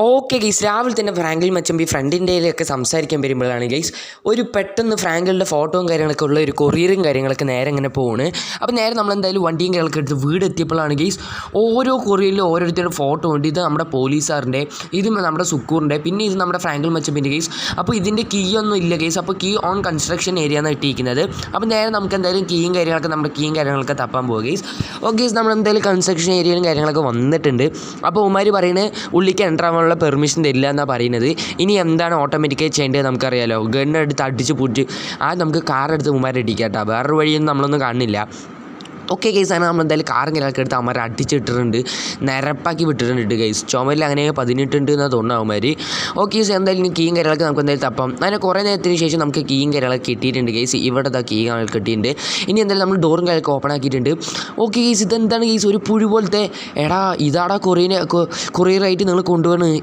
Okay guys, രാവിലെ തന്നെ ഫ്രാങ്കിൽ മച്ചമ്പി ഫ്രണ്ടിൻ്റെയിലൊക്കെ സംസാരിക്കാൻ വരുമ്പോഴാണ് ഗൈസ് ഒരു പെട്ടെന്ന് ഫ്രാങ്കിളുടെ ഫോട്ടോയും കാര്യങ്ങളൊക്കെ ഉള്ള ഒരു കൊറിയറും കാര്യങ്ങളൊക്കെ നേരെ ഇങ്ങനെ പോണ്. അപ്പോൾ നേരെ നമ്മളെന്തായാലും വണ്ടിയും കാര്യങ്ങളൊക്കെ എടുത്ത് വീട് എത്തിയപ്പോഴാണ് ഗൈസ് ഓരോ കൊറിയറിലും ഓരോരുത്തരുടെ ഫോട്ടോ ഉണ്ട്. ഇത് നമ്മുടെ പോലീസുകാരൻ്റെ, ഇത് നമ്മുടെ സുക്കൂറിൻ്റെ, പിന്നെ ഇത് നമ്മുടെ ഫ്രാങ്കിൽ മച്ചമ്പിൻ്റെ ഗൈസ്. അപ്പോൾ ഇതിൻ്റെ കീ ഒന്നും ഇല്ല ഗൈസ്. അപ്പോൾ കീ ഓൺ കൺസ്ട്രക്ഷൻ ഏരിയ എന്നാണ് ഇട്ടിരിക്കുന്നത്. അപ്പോൾ നേരെ നമുക്ക് എന്തായാലും കീയും കാര്യങ്ങളൊക്കെ തപ്പാൻ പോകുക ഗൈസ്. ഓക്കെ ഗൈസ്, നമ്മളെന്തായാലും കൺസ്ട്രക്ഷൻ ഏരിയയിലും കാര്യങ്ങളൊക്കെ വന്നിട്ടുണ്ട്. അപ്പോൾ ഉമ്മാർ പറയുന്നത് ഉള്ളിലേക്ക് എൻ്റർ ആവാനുള്ള പെർമിഷൻ തരില്ല എന്നാണ് പറയുന്നത്. ഇനി എന്താണ് ഓട്ടോമാറ്റിക്കായി ചെയ്യേണ്ടത് നമുക്കറിയാലോ. ഗണ്ണെടുത്ത് അടിച്ച് പൊട്ടി നമുക്ക് കാറെടുത്ത് ഉമ്മാരെ ഇടിക്കാം കേട്ടോ. വേറൊരു വഴിയൊന്നും നമ്മളൊന്നും കാണുന്നില്ല. ഓക്കെ ഗൈസാണ്, നമ്മളെന്തായാലും കാറും കാര്യങ്ങളൊക്കെ എടുത്ത് അവന്മാർ അടിച്ചിട്ടിട്ടുണ്ട്, നിരപ്പാക്കി വിട്ടിട്ടുണ്ട് ഗൈസ്. ചുമരിൽ അങ്ങനെ 18 എന്നാണ് തോന്നുന്നു അവന്മാർ. ഓക്കെ ഗൈസ്, എന്തായാലും കീയും കാര്യങ്ങളൊക്കെ നമുക്ക് എന്തായാലും തപ്പാം. അങ്ങനെ കുറേ നേരത്തിന് ശേഷം നമുക്ക് കീയും കാര്യങ്ങളൊക്കെ കിട്ടിയിട്ടുണ്ട് ഗൈസ്. ഇവിടെ കീ കിട്ടിയിട്ടുണ്ട്. ഇനി എന്തായാലും നമ്മൾ ഡോറും കാര്യങ്ങളൊക്കെ ഓപ്പൺ ആക്കിയിട്ടുണ്ട്. ഓക്കെ ഗൈസ്, ഇതെന്താണ് ഗൈസ് ഒരു പുഴു പോലത്തെ? എടാ ഇതാടാ കൊറിയറായിട്ട് നിങ്ങൾ കൊണ്ടുപോകണത്.